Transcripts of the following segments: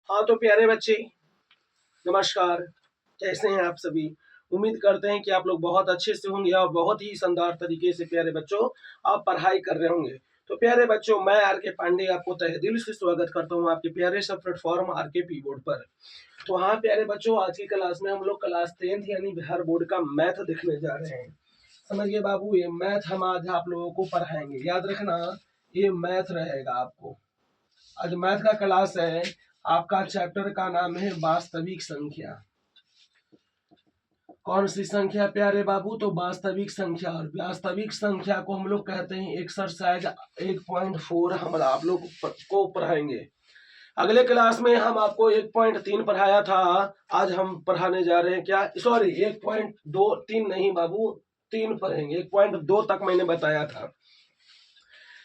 हाँ तो प्यारे बच्चे, नमस्कार। कैसे हैं आप सभी? उम्मीद करते हैं कि आप लोग बहुत अच्छे से होंगे और बहुत ही शानदार तरीके से प्यारे बच्चों आप पढ़ाई कर रहे होंगे। तो प्यारे बच्चों, मैं आर के पांडे आपको तहे दिल से स्वागत करता हूँ आपके प्यारे सा प्लेटफॉर्म आर के पी बोर्ड पर। तो हाँ प्यारे बच्चों, आज की क्लास में हम लोग क्लास 10th यानी बिहार बोर्ड का मैथ देखने जा रहे हैं। समझिए बाबू, ये मैथ हम आज आप लोगों को पढ़ाएंगे। याद रखना, ये मैथ रहेगा आपको। आज मैथ का क्लास है। आपका चैप्टर का नाम है वास्तविक संख्या। कौन सी संख्या प्यारे बाबू? तो वास्तविक संख्या। और वास्तविक संख्या को हम लोग कहते हैं एक्सरसाइज 1.4 हम आप लोग को पढ़ाएंगे। अगले क्लास में हम आपको 1.3 पढ़ाया था। आज हम पढ़ाने जा रहे हैं क्या? सॉरी, 1.2 नहीं बाबू, 3 पढ़ेंगे। 1.2 तक मैंने बताया था।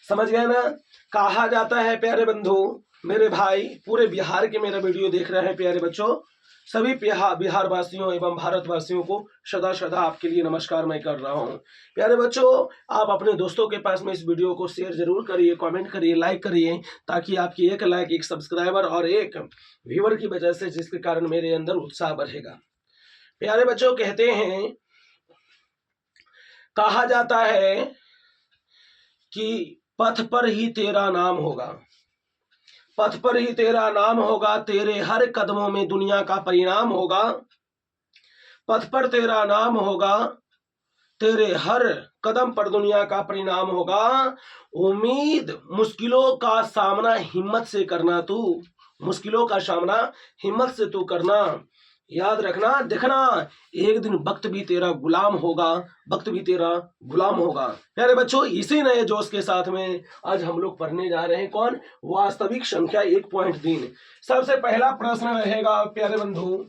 समझ गए ना? कहा जाता है प्यारे बंधु, मेरे भाई, पूरे बिहार के मेरा वीडियो देख रहे हैं प्यारे बच्चों, सभी बिहार वासियों एवं भारतवासियों को सदा सदा आपके लिए नमस्कार मैं कर रहा हूं। प्यारे बच्चों, आप अपने दोस्तों के पास में इस वीडियो को शेयर जरूर करिए, कमेंट करिए, लाइक करिए, ताकि आपकी एक लाइक, एक सब्सक्राइबर और एक व्यूअर की वजह से, जिसके कारण मेरे अंदर उत्साह बढ़ेगा। प्यारे बच्चों, कहते हैं, कहा जाता है कि पथ पर ही तेरा नाम होगा, पथ पर ही तेरा नाम होगा, तेरे हर कदमों में दुनिया का परिणाम होगा। पथ पर तेरा नाम होगा, तेरे हर कदम पर दुनिया का परिणाम होगा। उम्मीद मुश्किलों का सामना हिम्मत से करना, तू मुश्किलों का सामना हिम्मत से तू करना। याद रखना, देखना, एक दिन वक्त भी तेरा गुलाम होगा, वक्त भी तेरा गुलाम होगा। प्यारे बच्चों, इसी नए जोश के साथ में आज हम लोग पढ़ने जा रहे हैं कौन? वास्तविक संख्या 1.3। सबसे पहला प्रश्न रहेगा प्यारे बंधु,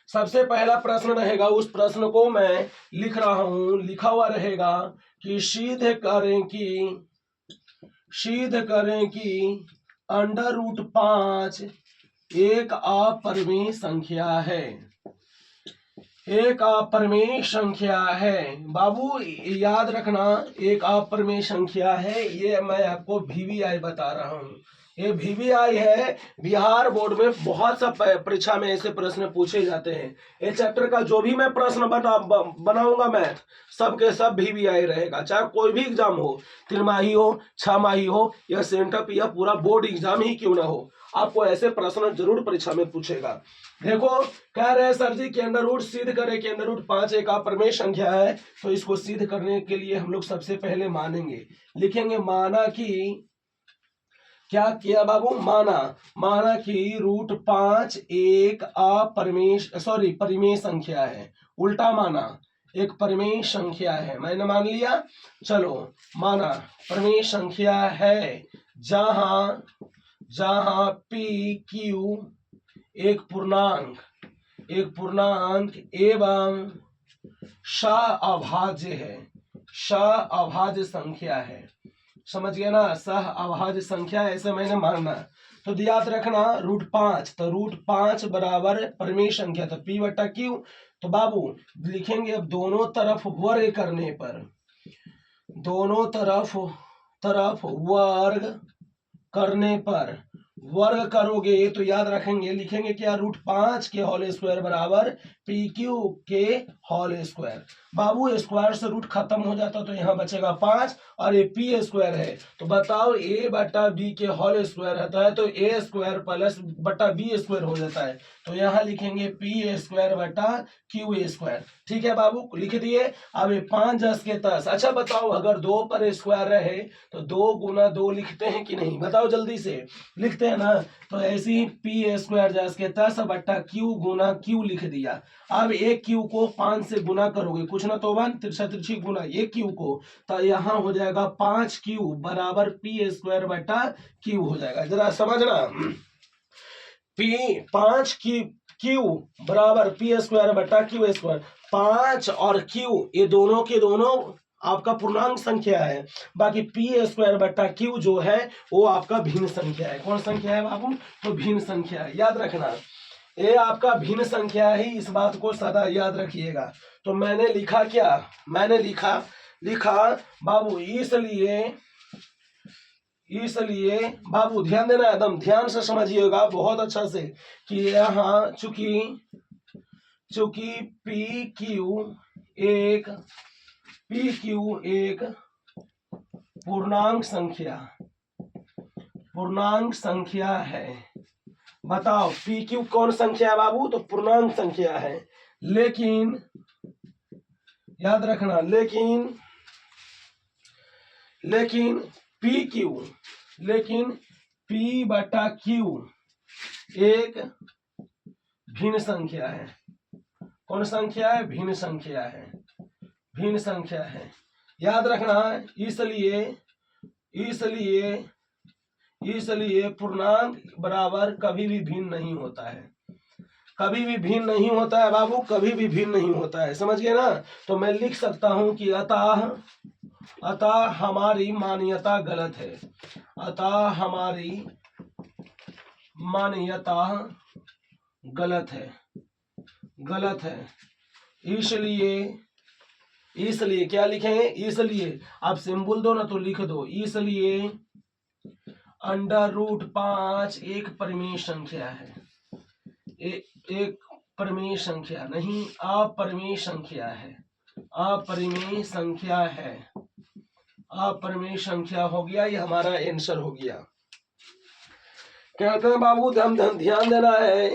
सबसे पहला प्रश्न रहेगा, उस प्रश्न को मैं लिख रहा हूं, लिखा हुआ रहेगा कि सिद्ध करें कि √5 एक अपरिमेय संख्या है। एक अपरिमेय संख्या है बाबू, याद रखना, एक अपरिमेय संख्या है। ये मैं आपको VVI बता रहा हूँ। ये VVI है। बिहार बोर्ड में बहुत सा परीक्षा में ऐसे प्रश्न पूछे जाते हैं। ये चैप्टर का जो भी मैं प्रश्न बनाऊंगा मैथ, सबके सब VVI रहेगा, चाहे कोई भी एग्जाम हो, 3 माही हो, 6 माही हो, या सेंटअप या पूरा बोर्ड एग्जाम ही क्यों ना हो, आपको ऐसे प्रश्न जरूर परीक्षा में पूछेगा। देखो, कह रहे हैं सर जी कि √ सिद्ध करें कि √5 एक अपरिमेय संख्या है। तो इसको सिद्ध करने के लिए हम लोग सबसे पहले मानेंगे, लिखेंगे माना कि, क्या किया बाबू? माना कि √5 एक परिमेय संख्या है। उल्टा माना, एक परिमेय संख्या है। मैंने मान लिया, चलो माना परिमेय संख्या है, जहां PQ एक पूर्णांक एवं सअभाज्य है, सअभाज्य संख्या है। समझ गया ना? सअभाज्य संख्या, ऐसे मैंने मानना। तो याद रखना √5, तो √5 बराबर परिमेय संख्या, तो P/Q। तो बाबू लिखेंगे, अब दोनों तरफ वर्ग करने पर, दोनों तरफ वर्ग करोगे तो याद रखेंगे, लिखेंगे क्या? √5 के होल स्क्वायर बराबर PQ के होल स्क्वायर। बाबू स्क्वायर से रूट खत्म हो जाता तो यहाँ बचेगा 5, और ये P स्क्वायर है, तो बताओ A/B के होल स्क्वायर रहता है तो A स्क्वायर प्लस बटा B स्क्वायर हो जाता है। तो यहाँ लिखेंगे P² स्क्वायर। ठीक है बाबू, लिख दिए। अब ये 5 10 के 10। अच्छा बताओ, अगर 2 पर स्क्वायर रहे तो 2 गुना 2 लिखते हैं कि नहीं? बताओ जल्दी से, लिखते हैं ना? तो ऐसे ही P² 10 के 10 बटा Q गुना Q लिख दिया। अब एक Q को 5 से गुना करोगे, कुछ ना तो 1 तिरछी गुना एक Q को, तो यहाँ हो जाएगा 5Q बराबर P² बटा Q हो जाएगा। जरा समझना, 5Q बराबर P² बटा Q²। 5 और Q ये दोनों के दोनों आपका पूर्णांक संख्या है, बाकी P² बटा Q जो है वो आपका भिन्न संख्या है। कौन संख्या है बाबू? तो भिन्न संख्या है। याद रखना, ये आपका भिन्न संख्या है, इस बात को सदा याद रखिएगा। तो मैंने लिखा क्या? मैंने लिखा बाबू, इसलिए इसलिए बाबू ध्यान देना, एकदम ध्यान से समझिएगा बहुत अच्छा से कि यहाँ चूंकि पी क्यू एक पूर्णांक संख्या है। बताओ पी क्यू कौन संख्या है बाबू? तो पूर्णांक संख्या है। लेकिन याद रखना, लेकिन पी बटा क्यू एक भिन्न संख्या है। कौन संख्या है? भिन्न संख्या है। याद रखना, इसलिए पूर्णांक बराबर कभी भी भिन्न नहीं होता है। कभी भी भिन्न नहीं होता है बाबू, कभी भी भिन्न नहीं होता है। समझ गए ना? तो मैं लिख सकता हूं कि अतः हमारी मान्यता गलत है। अतः हमारी मान्यता गलत है। इसलिए क्या लिखेंगे? इसलिए आप सिंबल दो ना तो लिख दो। इसलिए √5 एक परिमेय संख्या है। एक परिमेय संख्या नहीं, अपरिमेय संख्या है। अपरिमेय संख्या हो गया, ये हमारा आंसर हो गया। कहते हैं बाबू ध्यान देना है।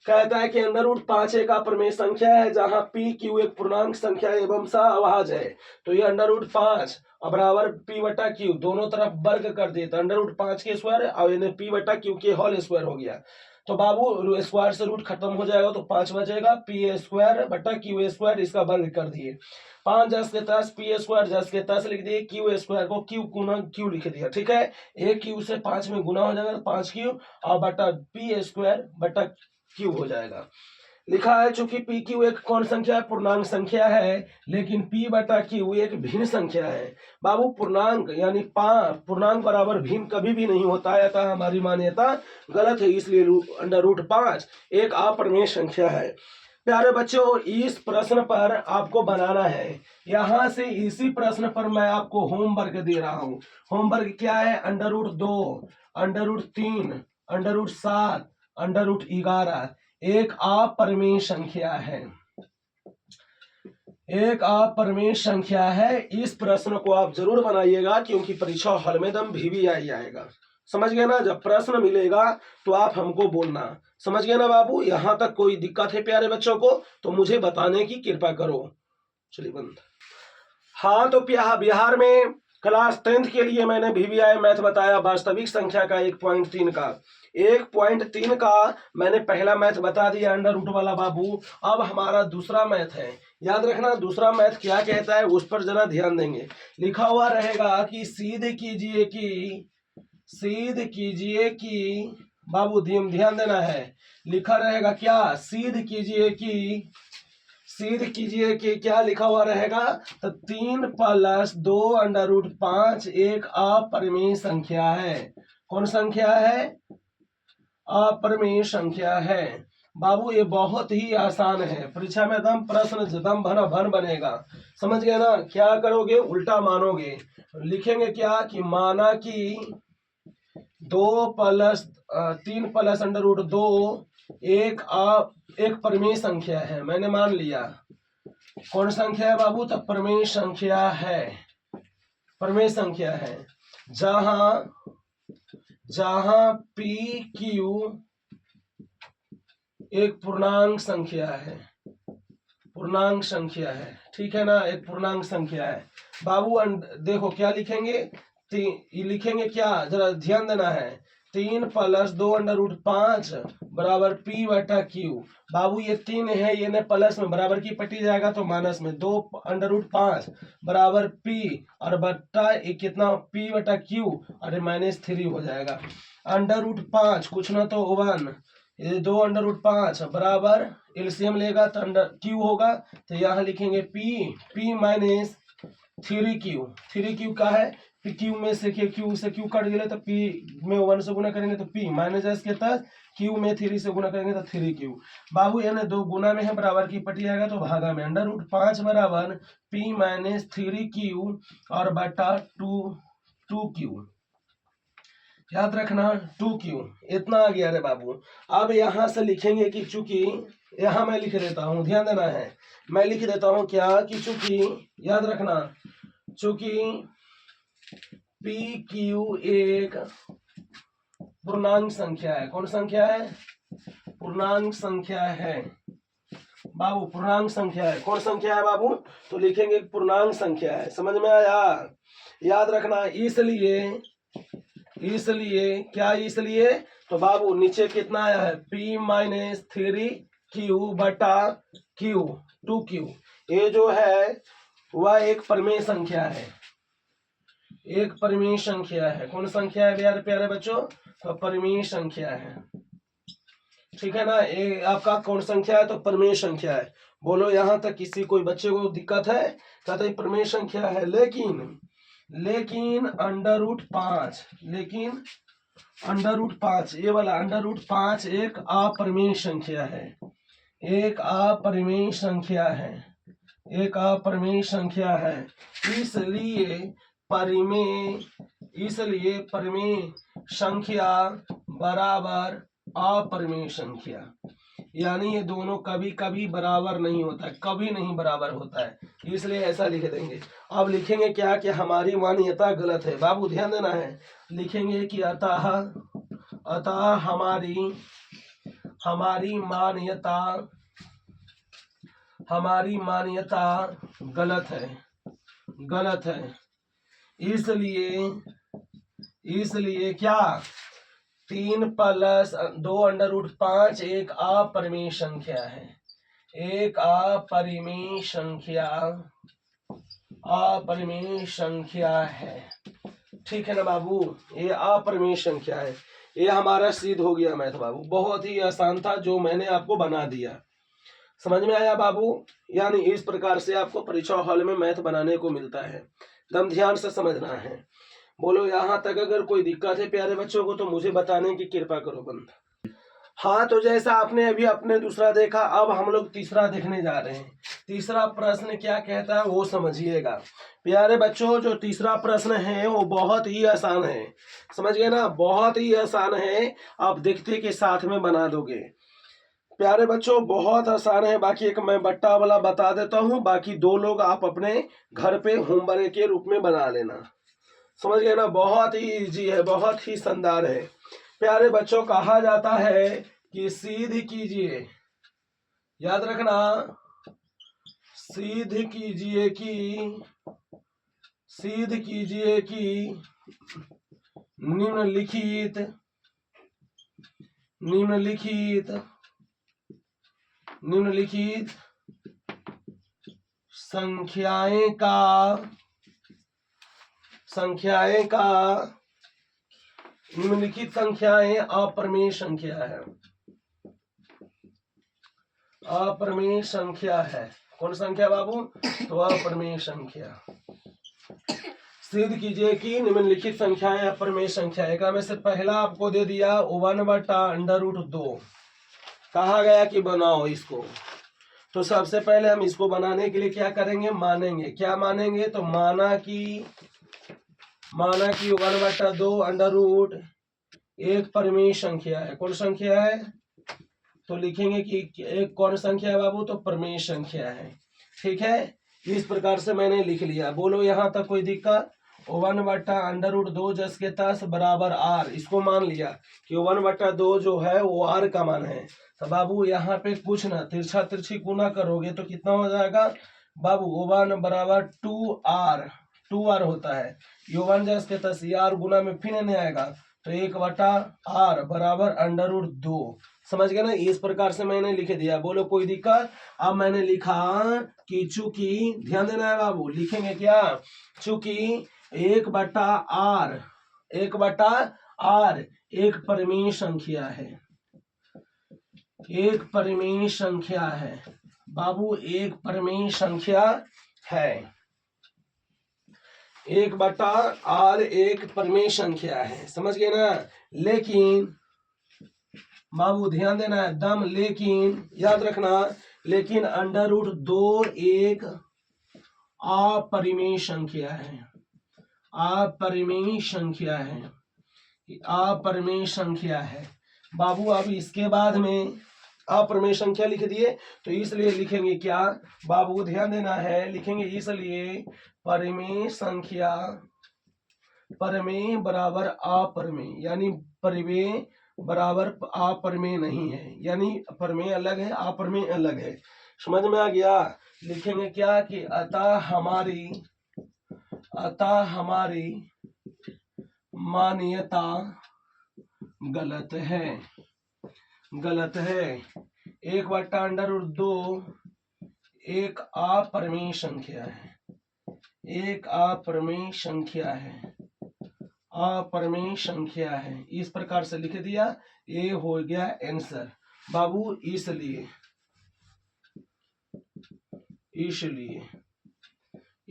कहता है कि √5 एक अपरिमेय संख्या है जहां पी क्यू एक पूर्णांक संख्या एवं सहअभाज्य है। तो ये √5 बराबर पी बटा क्यू, दोनों तरफ वर्ग कर दिए तो √5 के स्क्वायर और पी बटा क्यू के होल स्क्वायर हो गया। तो बाबू स्क्वायर से रूट खत्म हो जाएगा तो 5 बचेगा। पी स्क्वायर बटा क्यू स्क्वायर, इसका वर्ग कर दिए। 5 10 के 10, पी स्क्वायर 10 के 10 लिख दिए। क्यू स्क्वायर को क्यू गुना क्यू लिख दिया। ठीक है, एक क्यू से 5 में गुना हो जाएगा तो 5 क्यू और बटा पी स्क्वायर बटा क्यू हो जाएगा। लिखा है चूंकि पी क्यू एक कौन संख्या है? पूर्णांक संख्या है। लेकिन पी बटा क्यू एक भिन्न संख्या है। बाबू पूर्णांक यानी पूर्णांक बराबर भिन्न कभी भी नहीं होता है, अतः हमारी मान्यता गलत है। इसलिए √5 एक अपरिमेय संख्या है। प्यारे बच्चों, इस प्रश्न पर आपको बनाना है। यहां से इसी प्रश्न पर मैं आपको होमवर्क दे रहा हूं। होमवर्क क्या है? √2, √3, √7, √11 एक अपरिमेय संख्या है। एक अपरिमेय संख्या है। इस प्रश्न को आप जरूर बनाइएगा क्योंकि परीक्षा हॉल में दम VVI आएगा। समझ गए ना? जब प्रश्न मिलेगा तो आप हमको बोलना। समझ गए ना बाबू? यहां तक कोई दिक्कत है प्यारे बच्चों को तो मुझे बताने की कृपा करो। चलिए बंद। हाँ, तो बिहार में क्लास 10th के लिए मैंने VVI मैथ बताया, वास्तविक संख्या का 1.3 का। 1.3 का मैंने पहला मैथ बता दिया, अंडर रूट वाला बाबू। अब हमारा दूसरा मैथ है। याद रखना दूसरा मैथ क्या कहता है, उस पर जरा ध्यान देंगे। लिखा हुआ रहेगा कि सिद्ध कीजिए कि बाबू ध्यान देना है। लिखा रहेगा क्या? सिद्ध कीजिए कि क्या लिखा हुआ रहेगा? तो 3 + 2 √5 एक अपरिमेय संख्या है। कौन संख्या है? अपरिमेय संख्या है। बाबू ये बहुत ही आसान है, परीक्षा में एकदम प्रश्न एकदम भन बनेगा। समझ गए ना? क्या करोगे? उल्टा मानोगे। लिखेंगे क्या कि माना कि 3 + √2 एक परिमेय संख्या है। मैंने मान लिया। कौन संख्या है बाबू? तो परिमेय संख्या है जहां पी क्यू एक पूर्णांक संख्या है। ठीक है ना? एक पूर्णांक संख्या है बाबू। देखो क्या लिखेंगे? लिखेंगे क्या? जरा ध्यान देना है। 3 + 2 √5 बराबर पी बटा क्यू। बाबू ये 3 है, ये ने प्लस में बराबर की पट्टी जाएगा तो माइनस में। 2 √5 बराबर पी और बट्टा कितना? पी बटा क्यू और -3 हो जाएगा। √5 कुछ ना तो 1, ये 2 √5 बराबर एलसीएम लेगा तो क्यू होगा। तो यहाँ लिखेंगे पी -3 क्यू का है। पी क्यू में से क्यू कट गए तो पी में 1 से गुना करेंगे तो पी -s के तहत क्यू में 3 से गुना करेंगे तो 3 क्यू। बाबू यानी 2 गुना में है, बराबर की पट्टी आएगा तो भागा में। √5 बराबर पी -3 क्यू और बटा 2 क्यू। याद रखना 2q इतना आ गया रे बाबू। अब यहां से लिखेंगे कि चूंकि यहां मैं लिख देता हूं, ध्यान देना है, मैं लिख देता हूं क्या कि चूंकि, याद रखना, चूंकि पी क्यू एक पूर्णांक संख्या है। कौन संख्या है? पूर्णांक संख्या है बाबू, पूर्णांक संख्या है। कौन संख्या है बाबू? तो लिखेंगे पूर्णांक संख्या है। समझ में आया? याद रखना, इसलिए क्या, इसलिए तो बाबू नीचे कितना आया है? p माइनस 3q बटा q 2q। ये जो है वह एक परिमेय संख्या है, एक परिमेय संख्या है। कौन संख्या है प्यारे प्यारे बच्चों? तो परिमेय संख्या है, ठीक है ना। ये आपका कौन संख्या है? तो परिमेय संख्या है। बोलो यहां तक किसी कोई बच्चे को दिक्कत है? कहते हैं परिमेय संख्या है, लेकिन √5, लेकिन √5, ये वाला √5 एक अपरिमेय संख्या है, एक अपरिमेय संख्या है, एक अपरिमेय संख्या है। इसलिए परिमेय संख्या बराबर अपरिमेय संख्या, यानी ये दोनों कभी कभी बराबर नहीं होता है, कभी नहीं बराबर होता है, इसलिए ऐसा लिख देंगे। अब लिखेंगे क्या कि हमारी मान्यता गलत है। बाबू ध्यान देना है, लिखेंगे कि अतः हमारी मान्यता गलत है। इसलिए क्या, 3 + 2 √5 एक अपरिमेय संख्या है, एक अपरिमेय संख्या है, ठीक है ना बाबू। ये अपरिमेय संख्या है। ये हमारा सिद्ध हो गया मैथ बाबू। बहुत ही आसान था जो मैंने आपको बना दिया। समझ में आया बाबू? यानी इस प्रकार से आपको परीक्षा हॉल में मैथ बनाने को मिलता है, एकदम ध्यान से समझना है। बोलो यहाँ तक अगर कोई दिक्कत है प्यारे बच्चों को तो मुझे बताने की कृपा करो बंद। हाँ, तो जैसा आपने अभी अपने दूसरा देखा, अब हम लोग तीसरा देखने जा रहे हैं। तीसरा प्रश्न क्या कहता है वो समझिएगा प्यारे बच्चों। जो तीसरा प्रश्न है वो बहुत ही आसान है, समझ गए ना, बहुत ही आसान है। आप देखते के साथ में बना दोगे प्यारे बच्चों, बहुत आसान है। बाकी एक मैं बट्टा वाला बता देता हूँ, बाकी 2 लोग आप अपने घर पे होमवर्क के रूप में बना लेना, समझ गए ना। बहुत ही इजी है, बहुत ही शानदार है प्यारे बच्चों। कहा जाता है कि सिद्ध कीजिए, याद रखना, सिद्ध कीजिए कि निम्नलिखित संख्याएं अपरिमेय संख्या है, अपरिमेय संख्या है। कौन संख्या बाबू? तो अपरिमेय संख्या। सिद्ध कीजिए कि निम्नलिखित संख्याएं अपरिमेय संख्या है। में से पहला आपको दे दिया 1/√2, कहा गया कि बनाओ इसको। तो सबसे पहले हम इसको बनाने के लिए क्या करेंगे? मानेंगे। क्या मानेंगे? तो माना कि 1/2 एक परिमेय संख्या है। कौन संख्या है? तो लिखेंगे कि एक कौन संख्या है बाबू? तो परिमेय संख्या है, ठीक है। इस प्रकार से मैंने लिख लिया। बोलो यहाँ तक कोई दिक्कत? 1/√2 जस के तस बराबर r, इसको मान लिया कि 1/2 जो है वो r का मान है। तो बाबू यहाँ पे कुछ ना, तिरछा तिरछी गुना करोगे तो कितना हो जाएगा बाबू? 1 बराबर 2r होता है। यो 1 जस के तस r गुना में फिर नहीं आएगा, तो 1/r बराबर √2। समझ गए ना? इस प्रकार से मैंने लिख दिया। बोलो कोई दिक्कत? अब मैंने लिखा कि चूंकि, ध्यान देना है बाबू, लिखेंगे क्या? चूंकि 1/r एक परिमेय संख्या है, एक परिमेय संख्या है बाबू, एक परिमेय संख्या है। 1/r एक परिमेय संख्या है, समझ गए ना। लेकिन बाबू ध्यान देना है दम, लेकिन याद रखना, लेकिन √2 एक अपरिमेय संख्या है, अपरिमेय संख्या है। अपरिमेय संख्या है। बाबू अब इसके बाद में अपरिमेय संख्या लिख दिए, तो इसलिए लिखेंगे क्या बाबू, ध्यान देना है, लिखेंगे इसलिए परिमेय संख्या, परिमेय बराबर अपरिमेय, यानी परिमेय बराबर अपरिमेय नहीं है, यानी परिमेय अलग है अपरिमेय अलग है। समझ में आ गया? लिखेंगे क्या कि अतः हमारी मान्यता गलत है, गलत है। 1/√2 एक अपरिमेय संख्या है, एक अपरिमेय संख्या है, अपरिमेय संख्या है। इस प्रकार से लिख दिया, ये हो गया आंसर बाबू।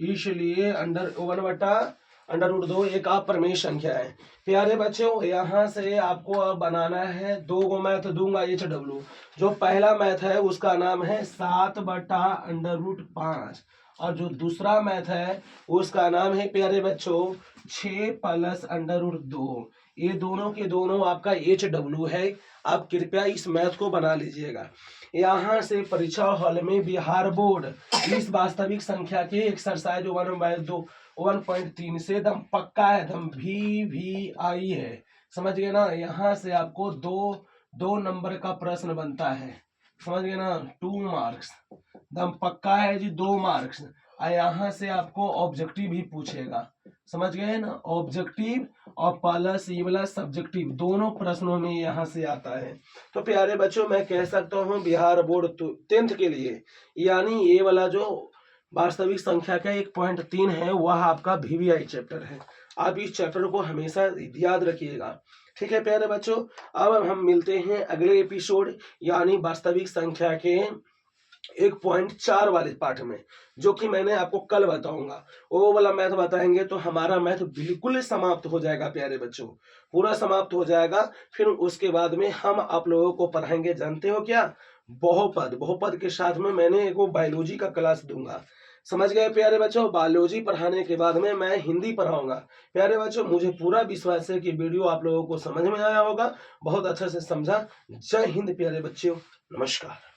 इसलिए अंडर 1/√2 एक अपरिमेय संख्या है। प्यारे बच्चों, यहाँ से आपको बनाना है 2 गो मैथ दूंगा HW। जो पहला मैथ है उसका नाम है 7/√5, और जो दूसरा मैथ है उसका नाम है प्यारे बच्चों 6+√2। ये दोनों के दोनों आपका HW है। आप कृपया इस मैथ को बना लीजिएगा। यहाँ से परीक्षा हॉल में बिहार बोर्ड इस वास्तविक संख्या के एक्सरसाइज 1/3 से दम पक्का है, दम VVI है। समझ गए ना? यहाँ से आपको दो नंबर का प्रश्न बनता है, समझ गए ना? 2 मार्क्स दम पक्का है जी, 2 मार्क्स। यहाँ से आपको ऑब्जेक्टिव भी पूछेगा, समझ गए ना? ऑब्जेक्टिव और प्लस ये वाला सब्जेक्टिव दोनों प्रश्नों में यहाँ से आता है। तो प्यारे बच्चों, मैं कह सकता हूँ बिहार बोर्ड 10th के लिए, यानी ये वाला जो वास्तविक संख्या का 1.3 है वह आपका VVI चैप्टर है। आप इस चैप्टर को हमेशा याद रखिएगा, ठीक है प्यारे बच्चों? अब हम मिलते हैं अगले एपिसोड, यानी वास्तविक संख्या के 1.4 वाले पाठ में, जो कि मैंने आपको कल बताऊंगा। वो वाला मैथ बताएंगे तो हमारा मैथ बिल्कुल समाप्त हो जाएगा प्यारे बच्चों, पूरा समाप्त हो जाएगा। फिर उसके बाद में हम आप लोगों को पढ़ाएंगे, जानते हो क्या? बहुपद। बहुपद के साथ में मैंने एक बायोलॉजी का क्लास दूंगा, समझ गए प्यारे बच्चों? बायोलॉजी पढ़ाने के बाद में मैं हिंदी पढ़ाऊंगा। प्यारे बच्चों, मुझे पूरा विश्वास है कि वीडियो आप लोगों को समझ में आया होगा, बहुत अच्छा से समझा। जय हिंद प्यारे बच्चों, नमस्कार।